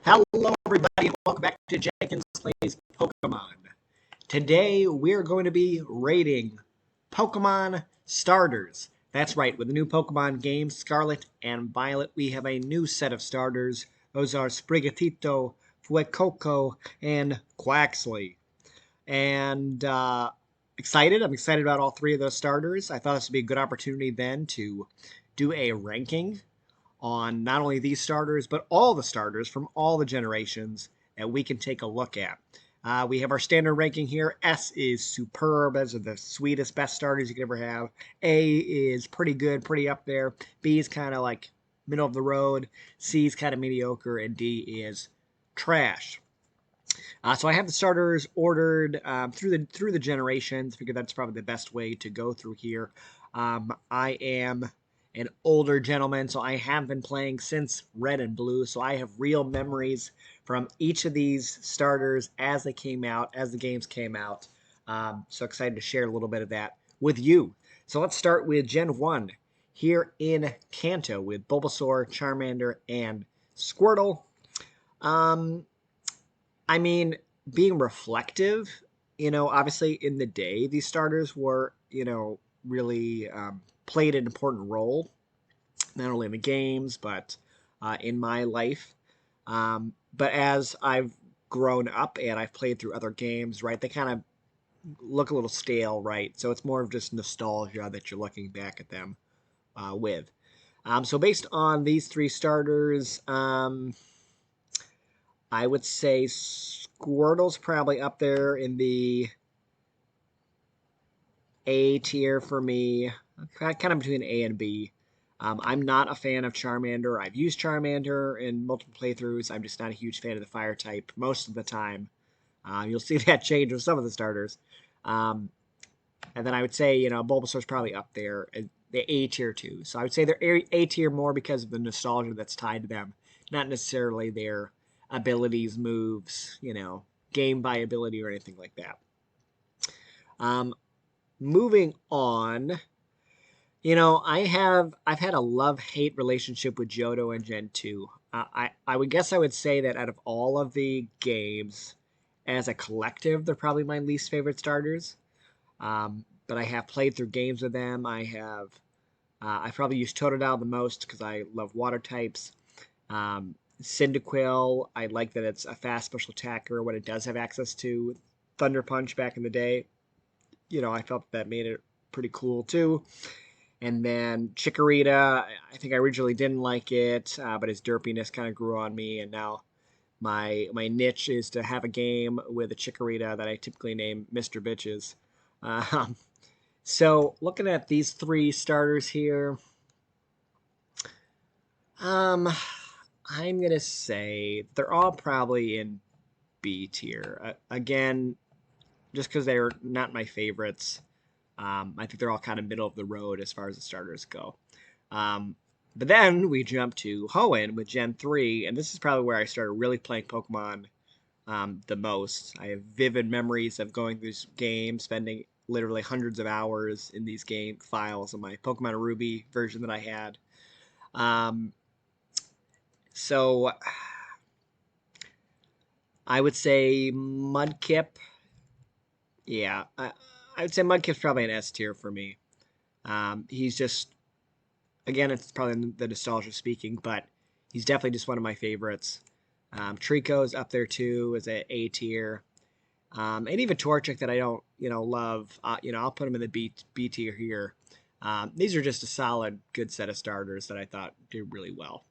Hello, everybody, and welcome back to Jenkins Plays Pokemon. Today, we're going to be rating Pokemon starters. That's right, with the new Pokemon game, Scarlet and Violet, we have a new set of starters. Those are Sprigatito, Fuecoco, and QUAXLY. And excited. I'm excited about all three of those starters. I thought this would be a good opportunity then to do a ranking on not only these starters, but all the starters from all the generations that we can take a look at. We have our standard ranking here. S is superb. Those are the sweetest, best starters you could ever have. A is pretty good, pretty up there. B is kind of like middle of the road. C is kind of mediocre. And D is trash. So I have the starters ordered through the generations. I figure that's probably the best way to go through here. I am an older gentleman, so I have been playing since Red and Blue, so I have real memories from each of these starters as they came out, as the games came out. So excited to share a little bit of that with you. So let's start with Gen 1 here in Kanto with Bulbasaur, Charmander, and Squirtle. I mean, being reflective, obviously in the day, these starters were, really played an important role, not only in the games, but in my life. But as I've grown up and I've played through other games, right, they kind of look a little stale, right? So it's more of just nostalgia that you're looking back at them with. So based on these three starters, I would say Squirtle's probably up there in the A tier for me, kind of between A and B. I'm not a fan of Charmander. I've used Charmander in multiple playthroughs. I'm just not a huge fan of the fire type most of the time. You'll see that change with some of the starters. And then I would say, Bulbasaur's probably up there, the A tier too. So I would say they're A tier more because of the nostalgia that's tied to them, not necessarily their abilities, moves, game viability or anything like that. Moving on, I've had a love-hate relationship with Johto and Gen 2. I would say that out of all of the games, as a collective, they're probably my least favorite starters. But I have played through games with them. I've probably used Totodile the most because I love water types. Cyndaquil, I like that it's a fast special attacker when it does have access to Thunder Punch back in the day. I felt that made it pretty cool too. And then Chikorita, I think I originally didn't like it, but its derpiness kind of grew on me, and now my niche is to have a game with a Chikorita that I typically name Mr. Bitches. So looking at these three starters here, I'm going to say they're all probably in B tier. Again, just because they're not my favorites. I think they're all kind of middle of the road as far as the starters go. But then we jump to Hoenn with Gen 3, and this is probably where I started really playing Pokemon the most. I have vivid memories of going through this game, spending literally hundreds of hours in these game files on my Pokemon Ruby version that I had. So I would say Mudkip. Yeah, I would say Mudkip's probably an S tier for me. He's just, again, it's probably the nostalgia speaking, but he's definitely just one of my favorites. Treecko's up there too as an A tier. And even Torchic that I don't, love, I'll put him in the B tier here. These are just a solid, good set of starters that I thought did really well.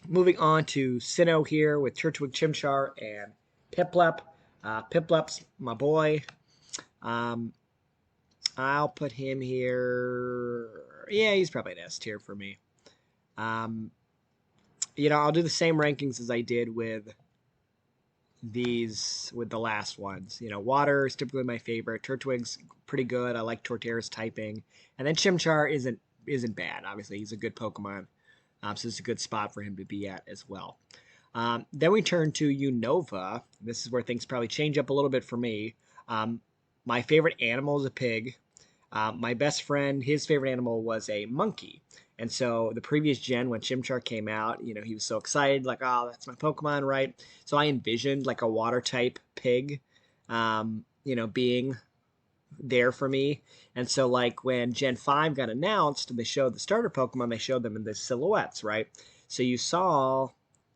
Moving on to Sinnoh here with Turtwig, Chimchar, and Piplup. Piplup's my boy. I'll put him here. Yeah, he's probably an S tier for me. I'll do the same rankings as I did with the last ones. Water is typically my favorite. Turtwig's pretty good. I like Torterra's typing. And then Chimchar isn't bad. Obviously, he's a good Pokemon. So it's a good spot for him to be at as well. Then we turn to Unova. This is where things probably change up a little bit for me. My favorite animal is a pig. My best friend, his favorite animal was a monkey. And so the previous gen, when Chimchar came out, he was so excited, like, oh, that's my Pokemon, right? So I envisioned like a water type pig, being there for me. And so like when Gen 5 got announced and they showed the starter Pokemon, they showed them in the silhouettes, right? So you saw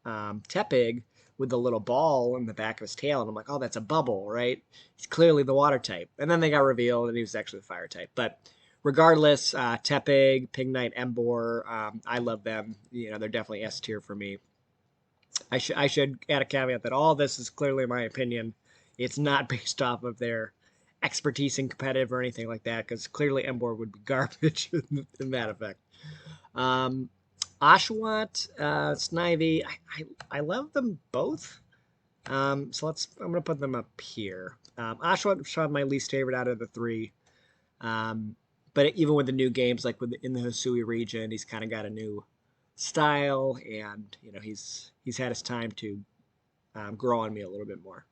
Tepig with the little ball in the back of his tail, and I'm like, oh, that's a bubble, right? He's clearly the water type. And then they got revealed and he was actually the fire type. But regardless, Tepig, Pignite, Emboar, I love them. They're definitely S tier for me. I should add a caveat that all this is clearly my opinion. It's not based off of their expertise in competitive or anything like that, because clearly Emboar would be garbage in that effect. Oshawott, Snivy, I love them both. So I'm gonna put them up here. Oshawott is probably my least favorite out of the three. But even with the new games, like in the Hisui region, he's kind of got a new style, and he's had his time to grow on me a little bit more.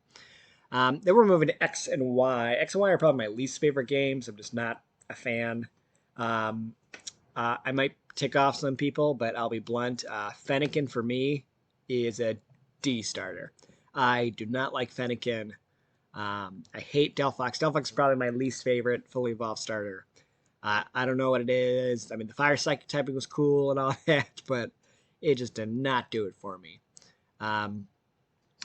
Then we're moving to X and Y. X and Y are probably my least favorite games. I'm just not a fan. I might tick off some people, but I'll be blunt. Fennekin for me is a D starter. I do not like Fennekin. I hate Delphox. Delphox is probably my least favorite fully evolved starter. I don't know what it is. I mean, the fire psychic typing was cool and all that, but it just did not do it for me.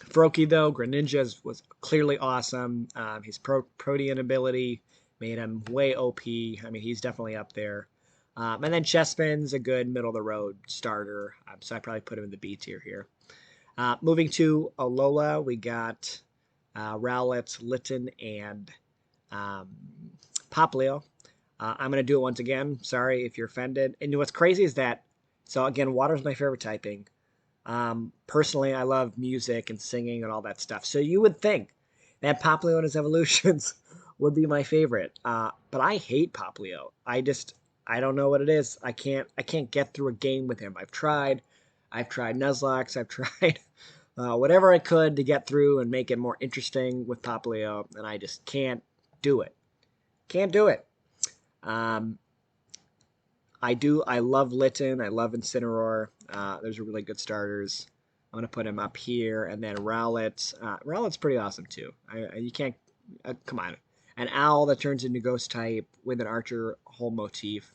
Froakie, though, Greninja was clearly awesome. His Protean ability made him way OP. I mean, he's definitely up there. And then Chespin's a good middle-of-the-road starter, so I probably put him in the B tier here. Moving to Alola, we got Rowlet, Litten, and Popplio. I'm going to do it once again. Sorry if you're offended. And what's crazy is that, so again, water's my favorite typing. Personally, I love music and singing and all that stuff. So you would think that Popplio and his evolutions would be my favorite. But I hate Popplio. I don't know what it is. I can't get through a game with him. I've tried Nuzlocke. I've tried whatever I could to get through and make it more interesting with Popplio, and I just can't do it. Can't do it. I love Litten. I love Incineroar. Those are really good starters. I'm going to put him up here. And then Rowlet. Rowlet's pretty awesome, too. You can't... come on. An owl that turns into ghost type with an archer whole motif.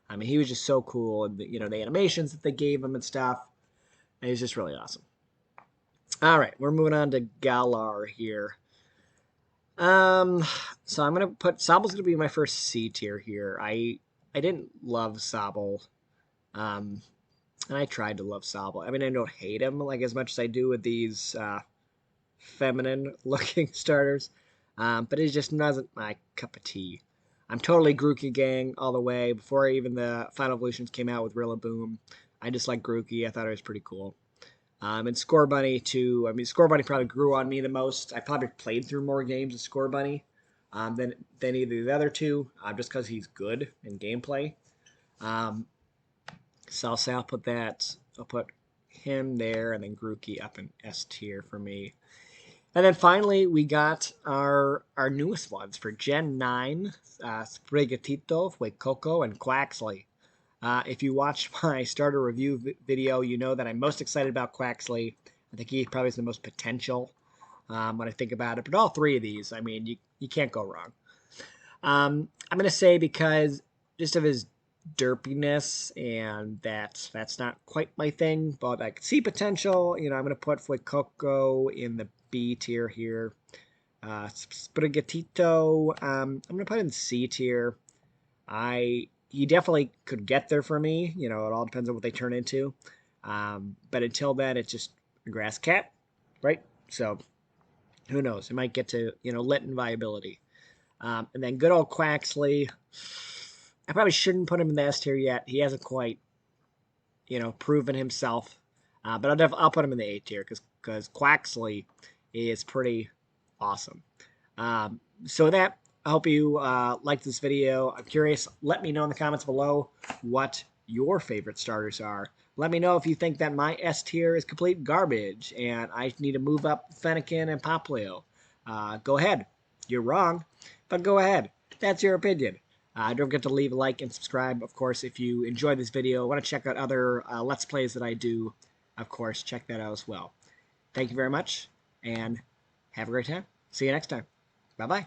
I mean, he was just so cool. And, the animations that they gave him and stuff. And he's just really awesome. All right. We're moving on to Galar here. So I'm going to put... Sobble's going to be my first C tier here. I didn't love Sobble. And I tried to love Sobble. I mean, I don't hate him like as much as I do with these feminine-looking starters. But it just wasn't my cup of tea. I'm totally Grookey gang all the way. Before even the Final Evolutions came out with Rillaboom, I just liked Grookey. I thought it was pretty cool. And Scorbunny, too. I mean, Scorbunny probably grew on me the most. I probably played through more games of Scorbunny than either of the other two, just because he's good in gameplay. So I'll say I'll put him there, and then Grookey up in S tier for me. And then finally, we got our newest ones for Gen 9, Sprigatito, Fuecoco, and QUAXLY. If you watched my starter review video, you know that I'm most excited about QUAXLY. I think he probably has the most potential when I think about it. But all three of these, I mean, you can't go wrong. I'm going to say because just of his derpiness, and that's not quite my thing, but I can see potential. I'm going to put Fuecoco in the B tier here. Sprigatito, I'm going to put in C tier. He definitely could get there for me. It all depends on what they turn into. But until then, it's just a grass cat, right? So who knows? It might get to, Litten viability. And then good old QUAXLY. I probably shouldn't put him in the S tier yet. He hasn't quite, proven himself. But I'll put him in the A tier because QUAXLY is pretty awesome. So that, I hope you liked this video. I'm curious. Let me know in the comments below what your favorite starters are. Let me know if you think that my S tier is complete garbage and I need to move up Fennekin and Popplio. Go ahead. You're wrong, but go ahead. That's your opinion. Don't forget to leave a like and subscribe, of course, if you enjoyed this video. Want to check out other Let's Plays that I do, of course, check that out as well. Thank you very much, and have a great time. See you next time. Bye-bye.